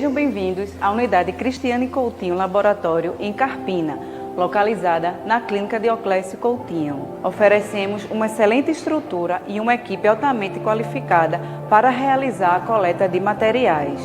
Sejam bem-vindos à unidade Cristiane Coutinho Laboratório em Carpina, localizada na Clínica Dioclésio Coutinho. Oferecemos uma excelente estrutura e uma equipe altamente qualificada para realizar a coleta de materiais.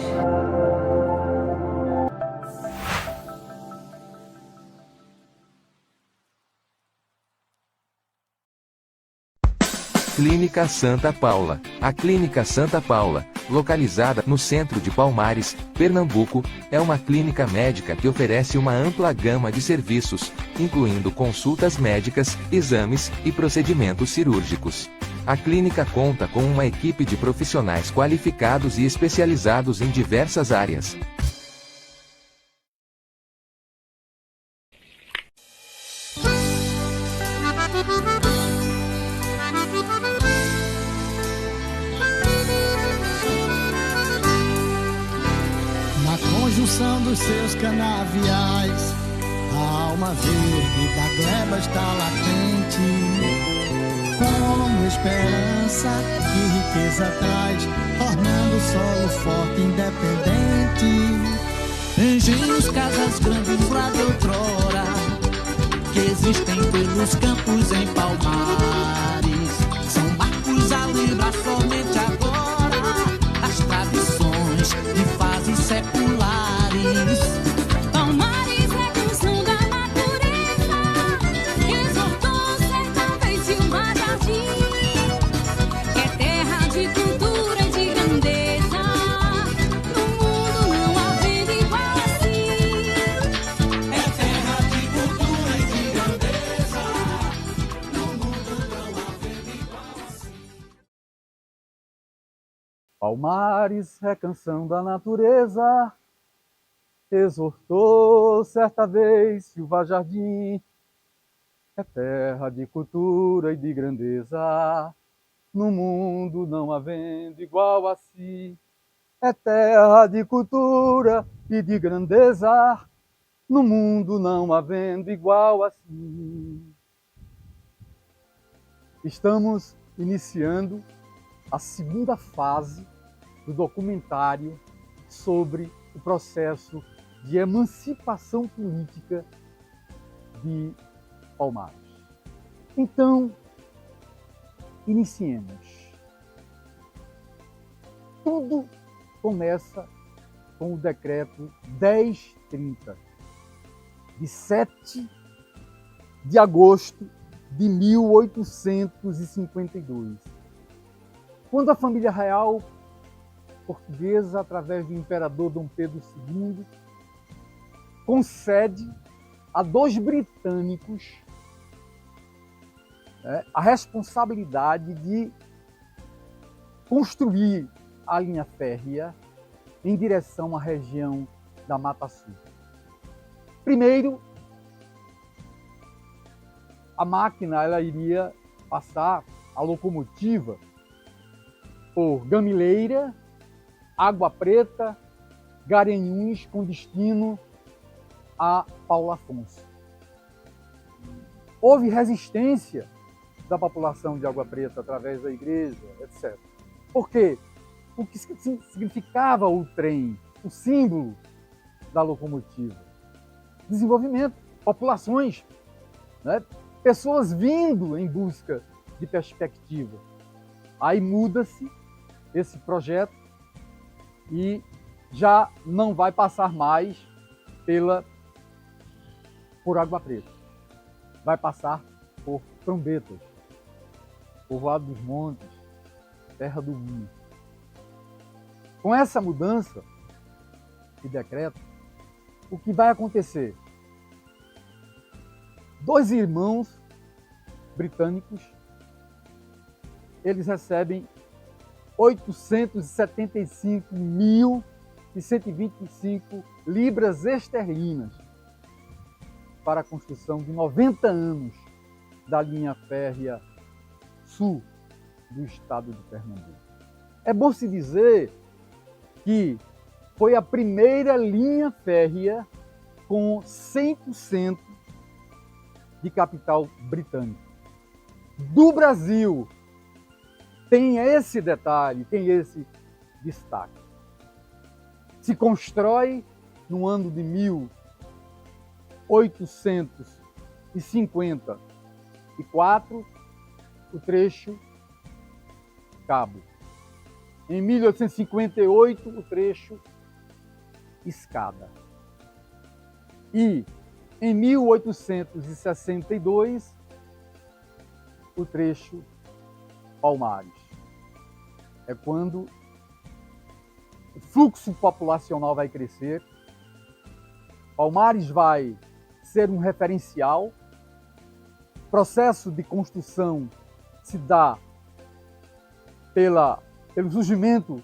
Clínica Santa Paula. A Clínica Santa Paula, localizada no centro de Palmares, Pernambuco, é uma clínica médica que oferece uma ampla gama de serviços, incluindo consultas médicas, exames e procedimentos cirúrgicos. A clínica conta com uma equipe de profissionais qualificados e especializados em diversas áreas. Conjunção dos seus canaviais, a alma verde da gleba está latente, como esperança que riqueza traz, tornando o solo forte e independente. Engenhos, casas grandes lá de outrora, que existem pelos campos em Palmares, são marcos a lembrar somente agora as tradições de fases seculares. Palmares é canção da natureza, exortou certa vez Silva Jardim. É terra de cultura e de grandeza, no mundo não havendo igual assim. É terra de cultura e de grandeza, no mundo não havendo igual assim. Palmares é canção da natureza, exortou certa vez Silva Jardim. É terra de cultura e de grandeza, no mundo não havendo igual a si. É terra de cultura e de grandeza, no mundo não havendo igual a si. Estamos iniciando a segunda fase do documentário sobre o processo de emancipação política de Palmares. Então, iniciemos. Tudo começa com o decreto 1030, de 7 de agosto de 1852, quando a família real portuguesa, através do imperador Dom Pedro II, concede a 2 britânicos a responsabilidade de construir a linha férrea em direção à região da Mata Sul. Primeiro, a máquina ela iria passar a locomotiva por Gamileira, Água Preta, Garanhuns, com destino a Paulo Afonso. Houve resistência da população de Água Preta através da igreja, etc. Por quê? O que significava o trem, o símbolo da locomotiva? Desenvolvimento, populações, né? Pessoas vindo em busca de perspectiva. Aí muda-se esse projeto e já não vai passar mais por Água Preta. Vai passar por Trombetas, Povoado dos Montes, Terra do Vinho. Com essa mudança de decreto, o que vai acontecer? 2 irmãos britânicos, eles recebem 875.125 libras esterlinas para a construção de 90 anos da linha férrea sul do estado de Pernambuco. É bom se dizer que foi a primeira linha férrea com 100% de capital britânico. Do Brasil, tem esse detalhe, tem esse destaque. Se constrói no ano de 1854 o trecho cabo. Em 1858 o trecho escada. E em 1862 o trecho Palmares. É quando o fluxo populacional vai crescer. Palmares vai ser um referencial. O processo de construção se dá pelo surgimento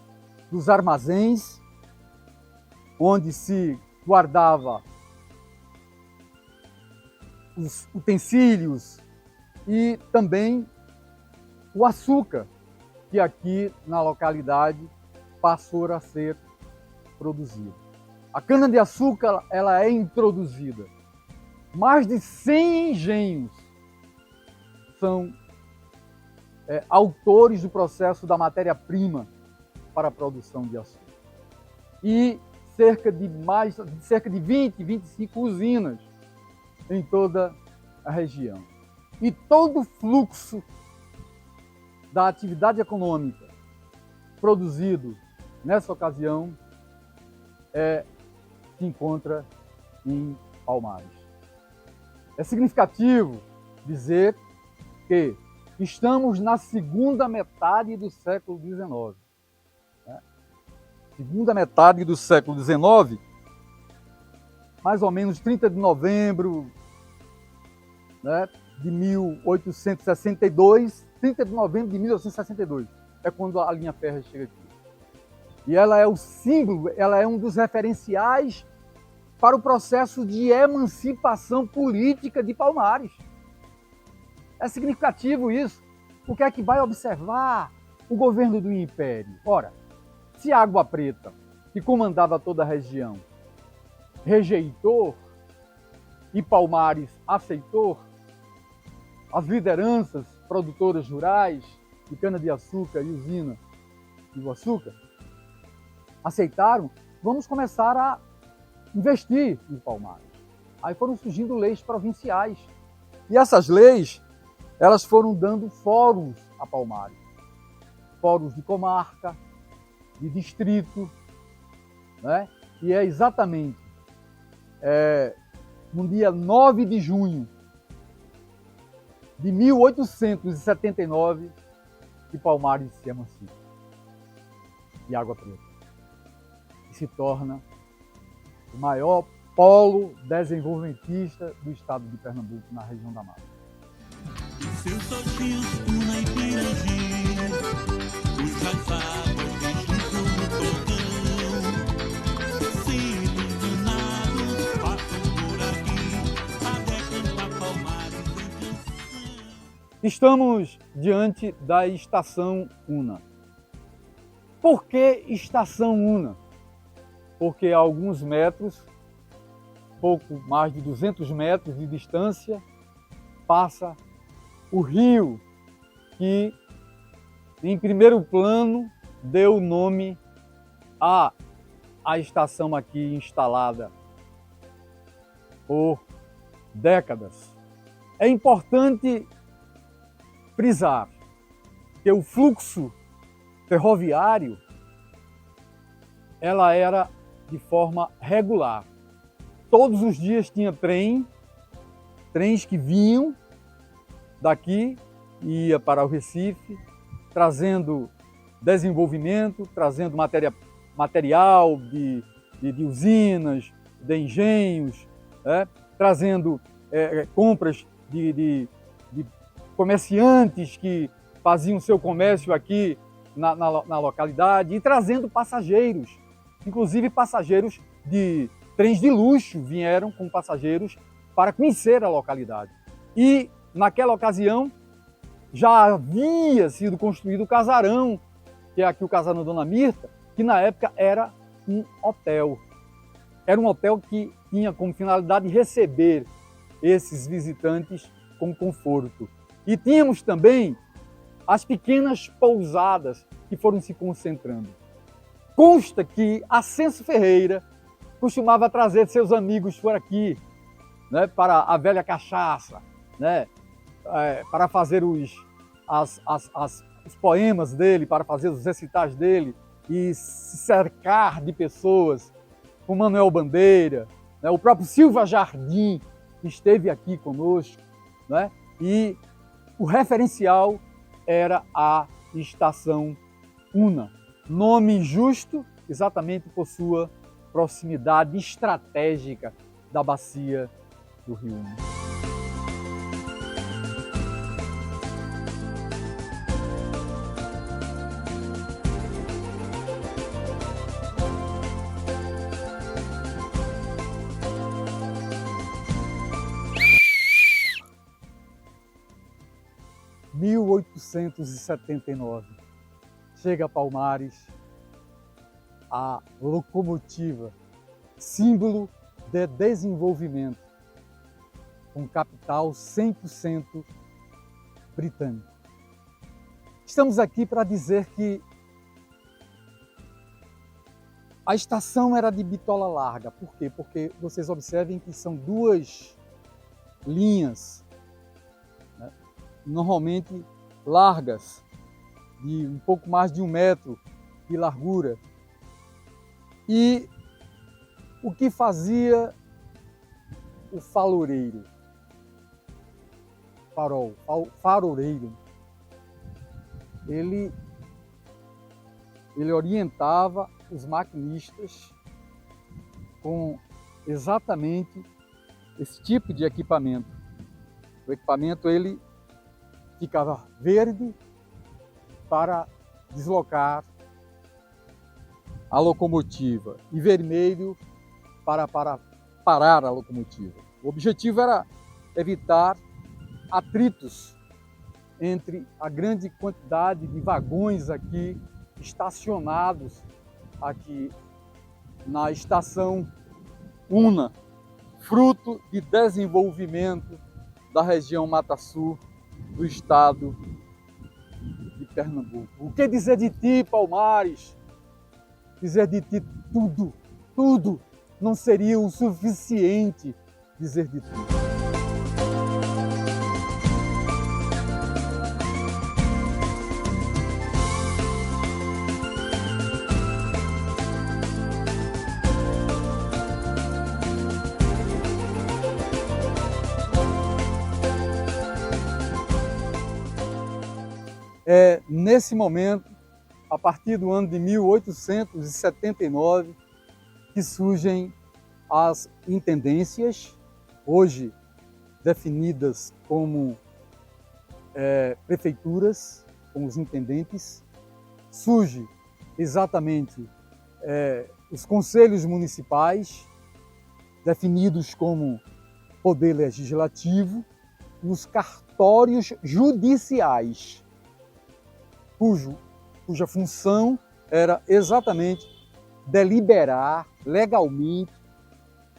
dos armazéns, onde se guardava os utensílios e também o açúcar, que aqui na localidade passou a ser produzido. A cana-de-açúcar ela é introduzida. Mais de 100 engenhos são autores do processo da matéria-prima para a produção de açúcar. E cerca de 20, 25 usinas em toda a região. E todo o fluxo da atividade econômica produzido nessa ocasião se encontra em Palmares. É significativo dizer que estamos na segunda metade do século XIX. Segunda metade do século XIX, mais ou menos 30 de novembro, de 1862, 30 de novembro de 1862, é quando a linha férrea chega aqui. E ela é o símbolo, ela é um dos referenciais para o processo de emancipação política de Palmares. É significativo isso. O que é que vai observar o governo do Império? Ora, se Água Preta, que comandava toda a região, rejeitou e Palmares aceitou, as lideranças produtoras rurais de cana-de-açúcar e usina do açúcar aceitaram, vamos começar a investir em Palmares. Aí foram surgindo leis provinciais. E essas leis, elas foram dando fóruns a Palmares. Fóruns de comarca, de distrito, né? E é exatamente no dia 9 de junho de 1879 que Palmares se emancipa de Água Preta e se torna o maior polo desenvolvimentista do estado de Pernambuco, na região da Mata. Seus toquinhos na Ipirangi, os caçados deixam no cordão. Sempre enganados, passam por aqui, até cantar Palmares em canção. Estamos diante da Estação Una. Por que Estação Una? Porque a alguns metros, pouco mais de 200 metros de distância, passa o rio que, em primeiro plano, deu o nome à estação aqui instalada por décadas. É importante frisar que o fluxo ferroviário ela era de forma regular. Todos os dias tinha trens que vinham daqui e ia para o Recife, trazendo desenvolvimento, trazendo material de usinas, de engenhos, trazendo compras de comerciantes que faziam seu comércio aqui na localidade e trazendo passageiros, inclusive passageiros de trens de luxo vieram com passageiros para conhecer a localidade. E naquela ocasião já havia sido construído o casarão, que é aqui o casarão Dona Mirta, que na época era um hotel. Era um hotel que tinha como finalidade receber esses visitantes com conforto. E tínhamos também as pequenas pousadas que foram se concentrando. consta que Ascenso Ferreira costumava trazer seus amigos por aqui, né, para a velha cachaça, né, para fazer os poemas dele, para fazer os recitais dele e se cercar de pessoas como Manuel Bandeira, né, o próprio Silva Jardim esteve aqui conosco, né, e o referencial era a Estação Una, nome justo exatamente por sua proximidade estratégica da bacia do Rio Una. Em 1879, chega a Palmares a locomotiva, símbolo de desenvolvimento, com capital 100% britânico. Estamos aqui para dizer que a estação era de bitola larga. Por quê? Porque vocês observem que são duas linhas, né, normalmente largas, de um pouco mais de 1 metro de largura. E o que fazia o faroleiro? Faroleiro. Ele orientava os maquinistas com exatamente esse tipo de equipamento. O equipamento ele ficava verde para deslocar a locomotiva e vermelho para parar a locomotiva. O objetivo era evitar atritos entre a grande quantidade de vagões aqui estacionados aqui na Estação Una, fruto de desenvolvimento da região Mata Sul do estado de Pernambuco. O que dizer de ti, Palmares? Dizer de ti tudo não seria o suficiente dizer de ti. É nesse momento, a partir do ano de 1879, que surgem as intendências, hoje definidas como prefeituras, com os intendentes. Surge exatamente os conselhos municipais, definidos como poder legislativo, e os cartórios judiciais, cuja função era exatamente deliberar legalmente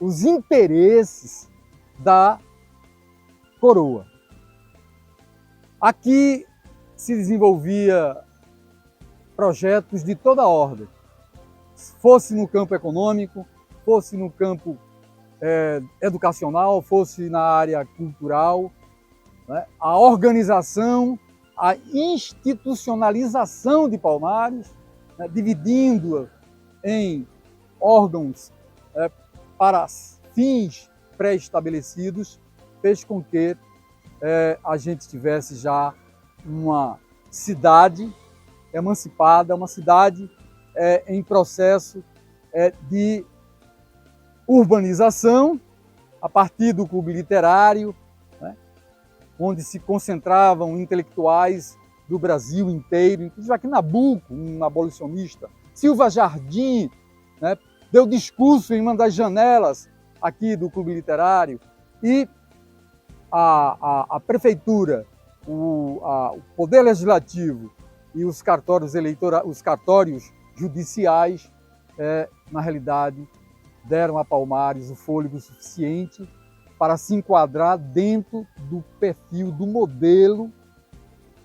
os interesses da coroa. Aqui se desenvolvia projetos de toda ordem, fosse no campo econômico, fosse no campo educacional, fosse na área cultural, né? A organização, a institucionalização de Palmares, né, dividindo-a em órgãos para fins pré-estabelecidos, fez com que a gente tivesse já uma cidade emancipada, uma cidade em processo de urbanização, a partir do clube literário, né, onde se concentravam intelectuais do Brasil inteiro, inclusive aqui Nabuco, um abolicionista, Silva Jardim, né, deu discurso em uma das janelas aqui do clube literário, e a prefeitura, o poder legislativo e os cartórios judiciais, na realidade, deram a Palmares o fôlego suficiente para se enquadrar dentro do perfil, do modelo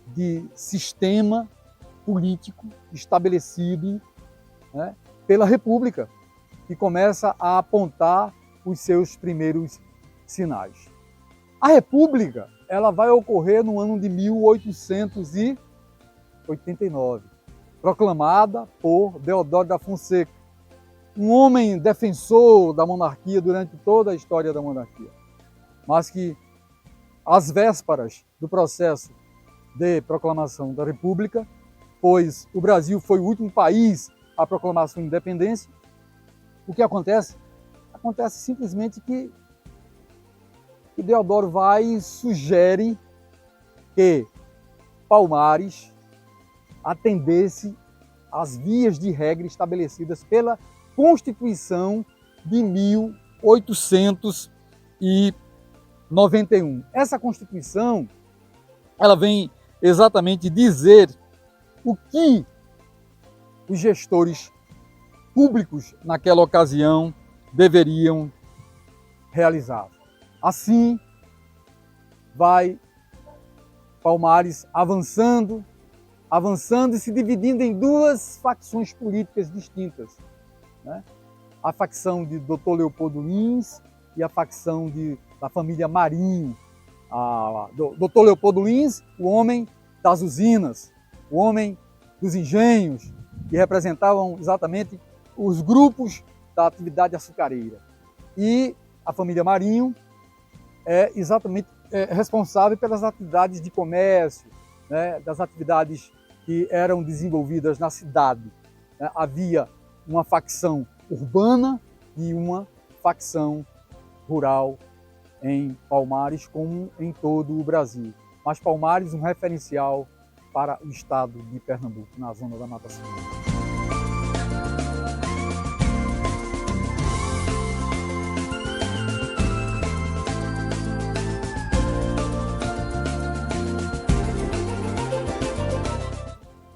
de sistema político estabelecido, né, pela República, que começa a apontar os seus primeiros sinais. A República, ela vai ocorrer no ano de 1889, proclamada por Deodoro da Fonseca, um homem defensor da monarquia durante toda a história da monarquia, mas que, às vésperas do processo de proclamação da República, pois o Brasil foi o último país a proclamar sua independência, o que acontece? Acontece simplesmente que Deodoro vai e sugere que Palmares atendesse às vias de regra estabelecidas pela Constituição de 1891. Essa Constituição, ela vem exatamente dizer o que os gestores públicos naquela ocasião deveriam realizar. Assim, vai Palmares avançando e se dividindo em duas facções políticas distintas, né? A facção de Dr. Leopoldo Lins e a facção da família Marinho. Dr. Leopoldo Lins, o homem das usinas, o homem dos engenhos, que representavam exatamente os grupos da atividade açucareira. E a família Marinho é exatamente responsável pelas atividades de comércio, né, das atividades que eram desenvolvidas na cidade. Havia uma facção urbana e uma facção rural em Palmares, como em todo o Brasil. Mas Palmares um referencial para o estado de Pernambuco, na zona da Mata Ciliar.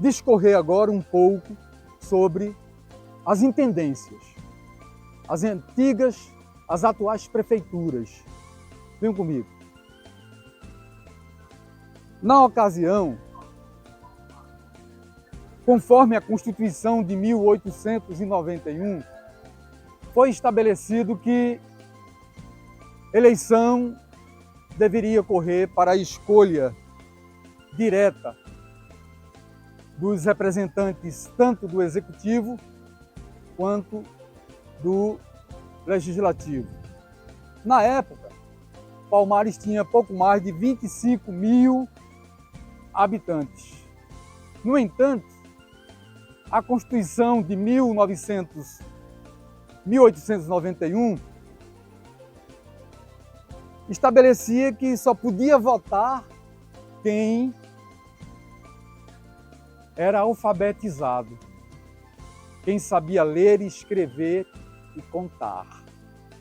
Discorrer agora um pouco sobre as intendências, as antigas, as atuais prefeituras. Venham comigo. Na ocasião, conforme a Constituição de 1891, foi estabelecido que eleição deveria ocorrer para a escolha direta dos representantes tanto do Executivo quanto do Legislativo. Na época, Palmares tinha pouco mais de 25 mil habitantes. No entanto, a Constituição de 1891 estabelecia que só podia votar quem era alfabetizado, quem sabia ler, escrever e contar.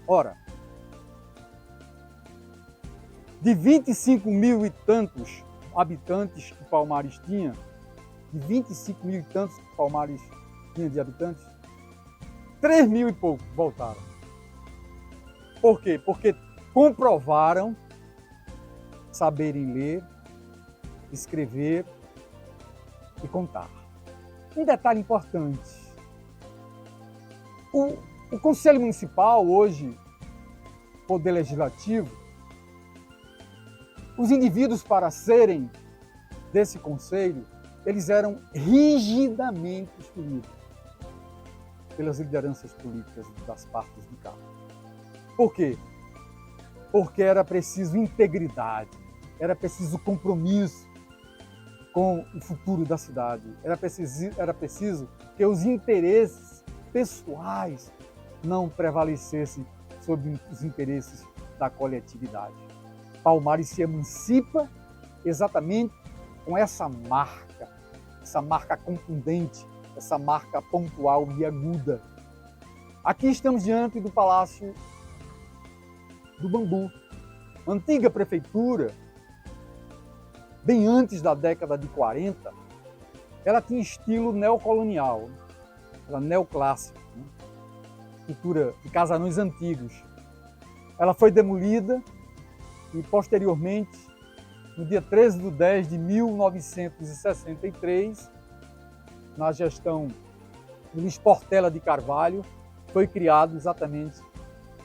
Ora, de 25 mil e tantos habitantes que Palmares tinha, de 25 mil e tantos que Palmares tinha de habitantes, 3 mil e pouco voltaram. Por quê? Porque comprovaram saberem ler, escrever e contar. Um detalhe importante: o Conselho Municipal, hoje, Poder Legislativo, os indivíduos para serem desse conselho, eles eram rigidamente escolhidos pelas lideranças políticas das partes de cá. Por quê? Porque era preciso integridade, era preciso compromisso com o futuro da cidade, era preciso que os interesses pessoais não prevalecessem sobre os interesses da coletividade. Palmares se emancipa exatamente com essa marca contundente, essa marca pontual e aguda. Aqui estamos diante do Palácio do Bambu, antiga prefeitura, bem antes da década de 40, ela tinha estilo neocolonial, era neoclássico, né? Cultura de casarões antigos. Ela foi demolida e, posteriormente, no dia 13 de 10 de 1963, na gestão Luiz Portela de Carvalho, foi criado exatamente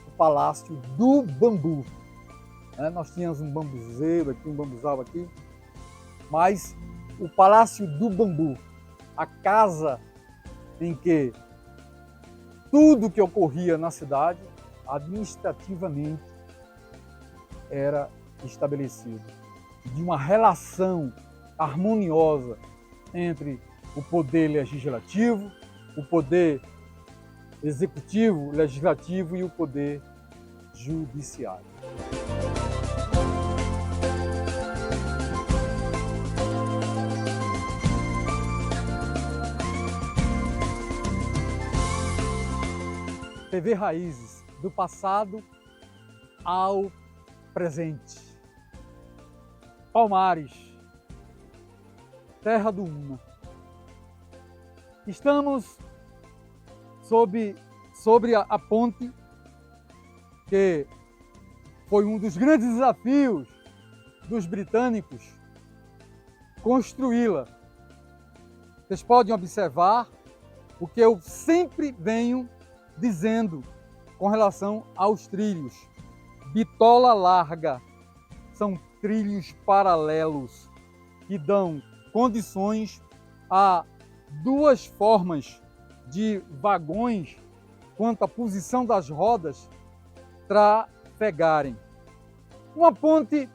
o Palácio do Bambu. Nós tínhamos um bambuzeiro aqui, um bambuzal aqui, mas o Palácio do Bambu, a casa em que tudo que ocorria na cidade, administrativamente, era estabelecido. De uma relação harmoniosa entre o poder legislativo, o poder executivo, legislativo e o poder judiciário. TV Raízes, do passado ao presente. Palmares, terra do Una. Estamos sobre a ponte que foi um dos grandes desafios dos britânicos construí-la. Vocês podem observar o que eu sempre venho dizendo com relação aos trilhos. Bitola larga, são trilhos paralelos que dão condições a duas formas de vagões quanto à posição das rodas trafegarem. Uma ponte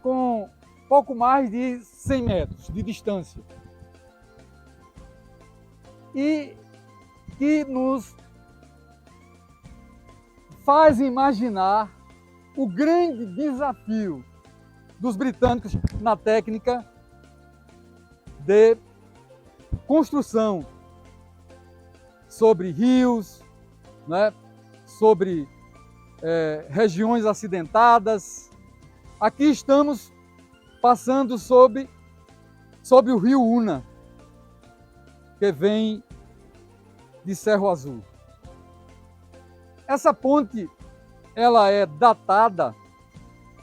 com pouco mais de 100 metros de distância e que nos faz imaginar o grande desafio dos britânicos na técnica de construção sobre rios, né, sobre regiões acidentadas. Aqui estamos passando sobre o rio Una, que vem de Cerro Azul. Essa ponte, ela é datada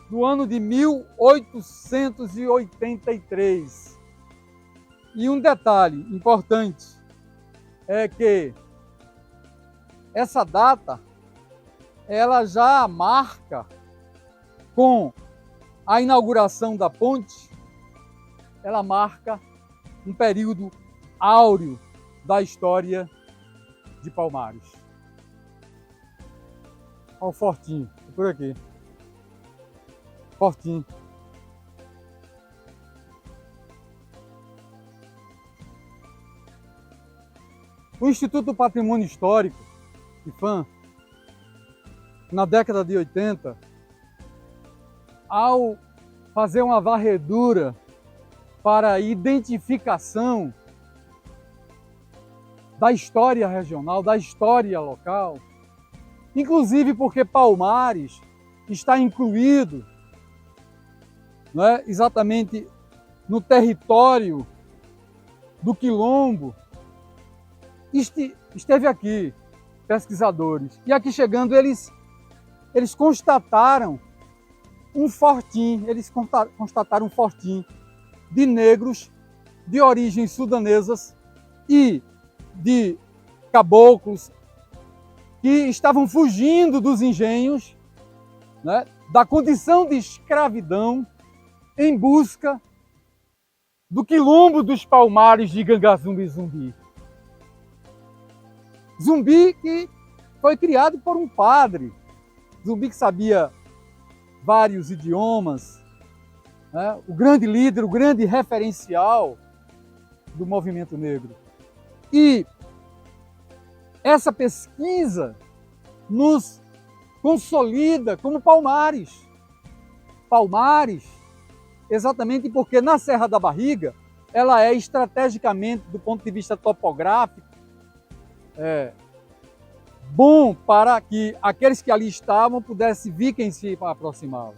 do ano de 1883. E um detalhe importante é que essa data, ela já marca, com a inauguração da ponte, ela marca um período áureo da história de Palmares. Olha o Fortinho, por aqui. Fortinho. O Instituto do Patrimônio Histórico, IPHAM, na década de 80, ao fazer uma varredura para a identificação da história regional, da história local, inclusive porque Palmares está incluído, exatamente no território do Quilombo. Esteve aqui pesquisadores, e aqui chegando eles constataram um fortim, de negros de origens sudanesas e de caboclos que estavam fugindo dos engenhos, da condição de escravidão, em busca do Quilombo dos Palmares de Gangazumbi Zumbi. Zumbi que foi criado por um padre, Zumbi que sabia vários idiomas, o grande líder, o grande referencial do movimento negro. E essa pesquisa nos consolida como Palmares. Palmares, exatamente porque na Serra da Barriga, ela é estrategicamente, do ponto de vista topográfico, bom para que aqueles que ali estavam pudessem vir quem se aproximava.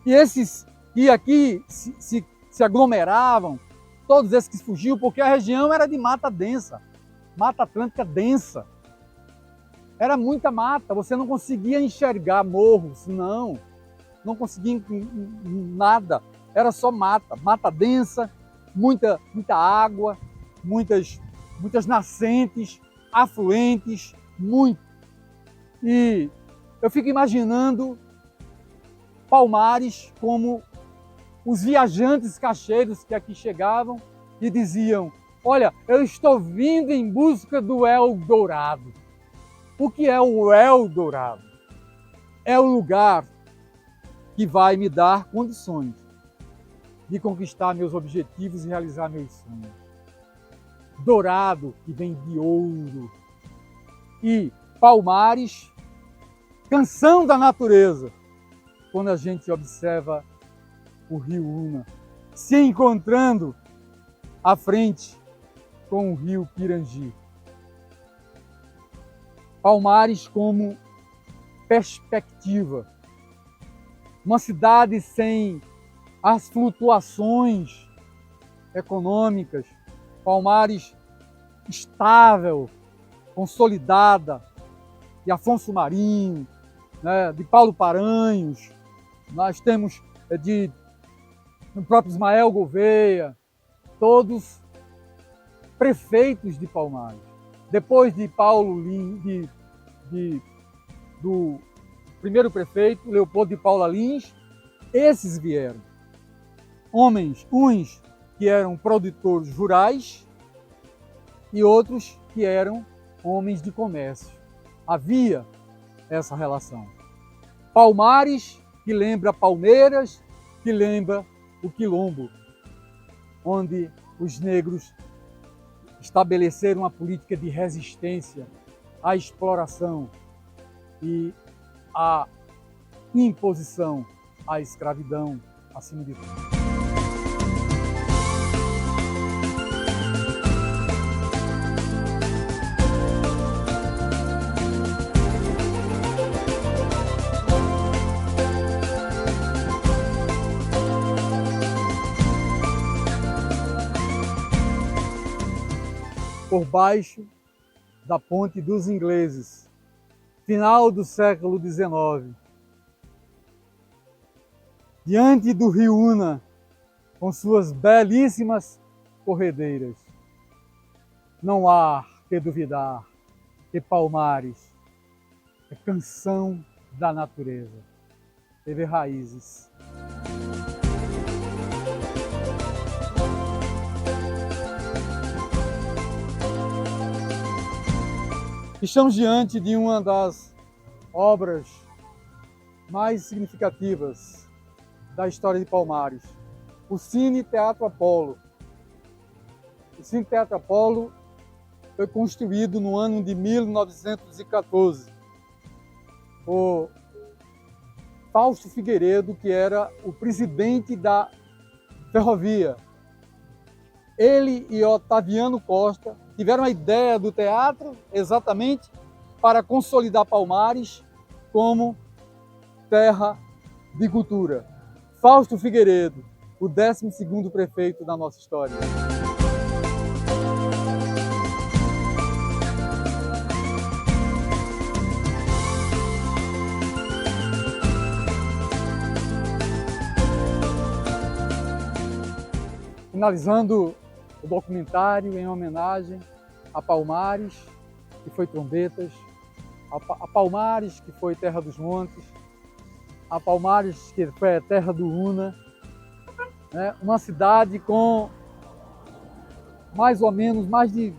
E esses que aqui se aglomeravam, todos esses que fugiam, porque a região era de mata densa, mata atlântica densa. Era muita mata, você não conseguia enxergar morros, não conseguia nada, era só mata densa, muita água, muitas muitas nascentes, afluentes, muito. E eu fico imaginando Palmares como os viajantes cacheiros que aqui chegavam e diziam: olha, eu estou vindo em busca do Eldorado. O que é o Eldorado? É o lugar que vai me dar condições de conquistar meus objetivos e realizar meus sonhos. Dourado, que vem de ouro. E Palmares, canção da natureza, quando a gente observa o rio Una se encontrando à frente com o rio Pirangi. Palmares como perspectiva. Uma cidade sem as flutuações econômicas. Palmares estável, consolidada, de Afonso Marinho, né, de Paulo Paranhos. Nós temos o próprio Ismael Gouveia, todos prefeitos de Palmares. Depois de Paulo Lins, do primeiro prefeito, Leopoldo de Paula Lins, esses vieram. Homens, uns que eram produtores rurais e outros que eram homens de comércio. Havia essa relação. Palmares, que lembra Palmeiras, que lembra o Quilombo, onde os negros estabeleceram uma política de resistência à exploração e à imposição à escravidão, acima de tudo. Por baixo da Ponte dos Ingleses, final do século XIX, diante do rio Una, com suas belíssimas corredeiras. Não há que duvidar que Palmares é canção da natureza, teve raízes. Estamos diante de uma das obras mais significativas da história de Palmares, o Cine Teatro Apolo. O Cine Teatro Apolo foi construído no ano de 1914 por Fausto Figueiredo, que era o presidente da ferrovia. Ele e Otaviano Costa tiveram a ideia do teatro exatamente para consolidar Palmares como terra de cultura. Fausto Figueiredo, o 12º prefeito da nossa história. Finalizando o documentário em homenagem a Palmares, que foi Trombetas, a Palmares, que foi Terra dos Montes, a Palmares, que foi a terra do Una, né? Uma cidade com mais ou menos mais de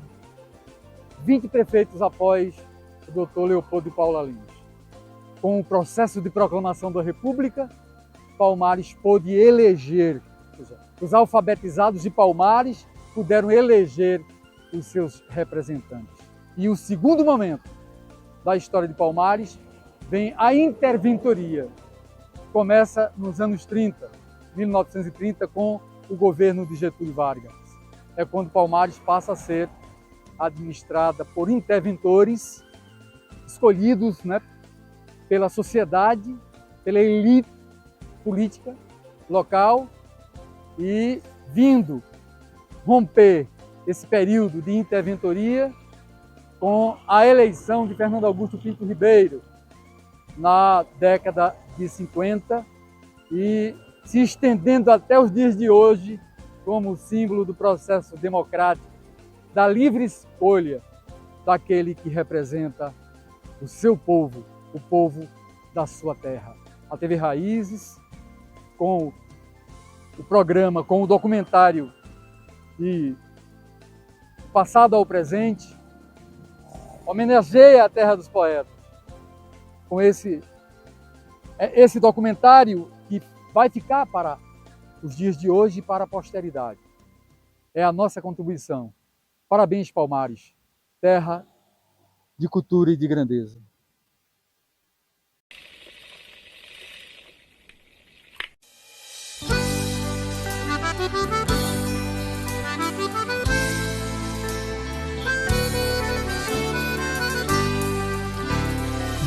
20 prefeitos após o doutor Leopoldo de Paula Lins. Com o processo de proclamação da República, Palmares pôde eleger, ou seja, os alfabetizados de Palmares puderam eleger os seus representantes. E o segundo momento da história de Palmares vem a interventoria. Começa nos anos 30, 1930, com o governo de Getúlio Vargas. É quando Palmares passa a ser administrada por interventores escolhidos, né, pela sociedade, pela elite política local, e vindo romper esse período de interventoria com a eleição de Fernando Augusto Pinto Ribeiro na década de 50 e se estendendo até os dias de hoje como símbolo do processo democrático da livre escolha daquele que representa o seu povo, o povo da sua terra. A TV Raízes, com o programa, com o documentário de Passado ao Presente, homenageia a Terra dos Poetas. Com esse documentário que vai ficar para os dias de hoje e para a posteridade. É a nossa contribuição. Parabéns, Palmares, terra de cultura e de grandeza.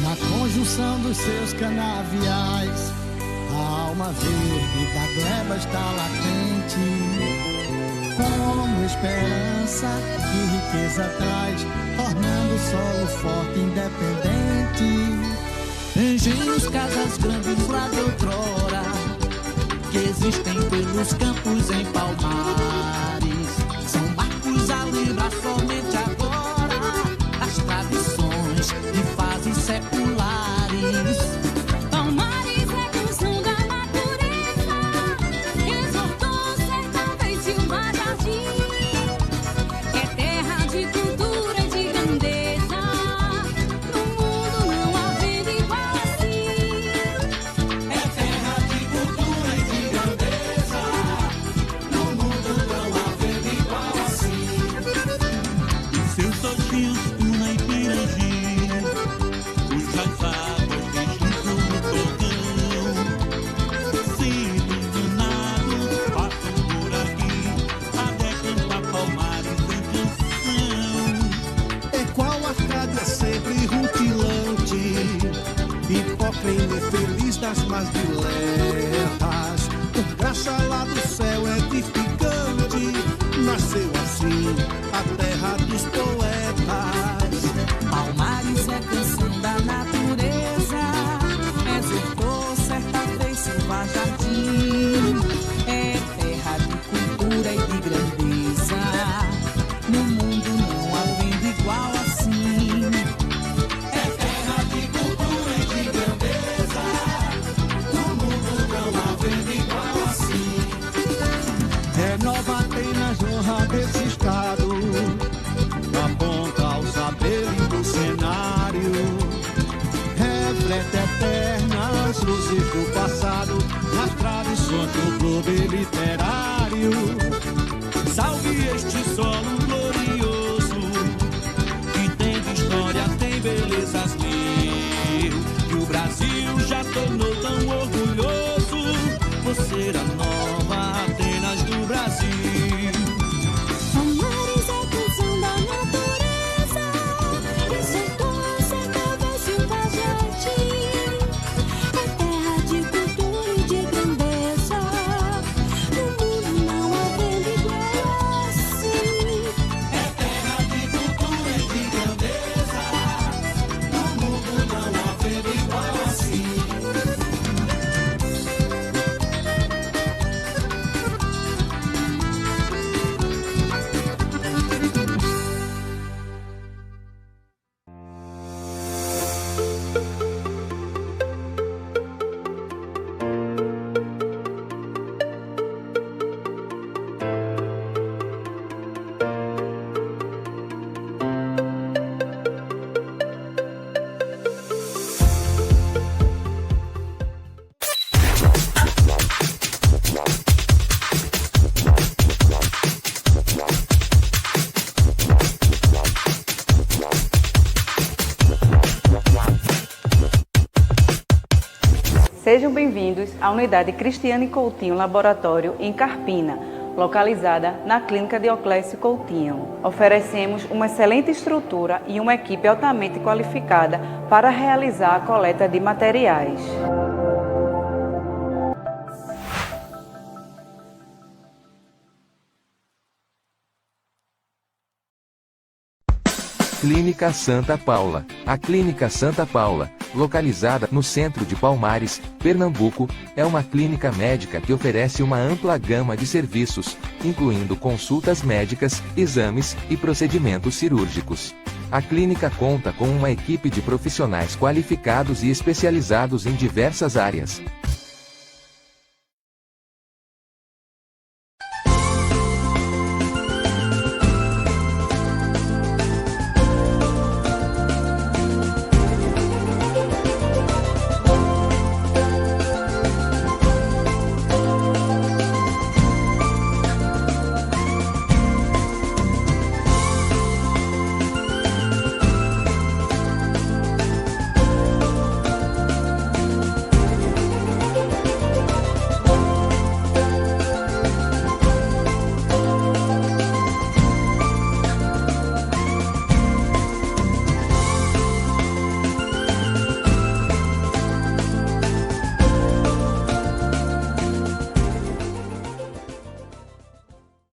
Na conjunção dos seus canaviais, a alma verde da gleba está latente, como esperança que riqueza traz, tornando o solo forte e independente. Engenhos, casas grandes lá de outrora, que existem pelos campos em Palmares, são marcos a lembrar somente agora as tradições de fases seculares. Palmares é canção da natureza, exortou certa vez Silmar Jardim. É terra de cultura e de grandeza, no mundo não havendo igual assim. É terra de cultura e de grandeza, no mundo não havendo igual assim. Seus sozinhos, Tuna e Pirangi, cujas águas deixam no cordão. Se iluminados passam por aqui, até cantar Palmares em canção. É qual Arcádia sempre rutilante, hipócrita e feliz das más diletas. Por graça lá do céu edificante, nasceu assim a terra dos poetas. Palmares é canção da natureza, exortou certa vez Silva Jardim. É terra de cultura e de grandeza, no mundo não havendo igual assim. É terra de cultura e de grandeza, no mundo não havendo igual assim. Renova Atenas, honra desse estado, aponta ao saber do cenário, reflete eternas luzes do passado, nas tradições do clube literário. Salve este solo glorioso, que tem de história, tem belezas mil, que o Brasil já tornou tão orgulhoso por ser a nova Atenas do Brasil. Palmares é canção da natureza, exortou certa vez Silva Jardim. É terra de cultura e de grandeza, no mundo não havendo igual assim. É terra de cultura e de grandeza, no mundo não havendo igual assim. Sejam bem-vindos à Unidade Cristiane Coutinho Laboratório em Carpina, localizada na Clínica Dioclésio Coutinho. Oferecemos uma excelente estrutura e uma equipe altamente qualificada para realizar a coleta de materiais. Clínica Santa Paula. A Clínica Santa Paula, localizada no centro de Palmares, Pernambuco, é uma clínica médica que oferece uma ampla gama de serviços, incluindo consultas médicas, exames e procedimentos cirúrgicos. A clínica conta com uma equipe de profissionais qualificados e especializados em diversas áreas.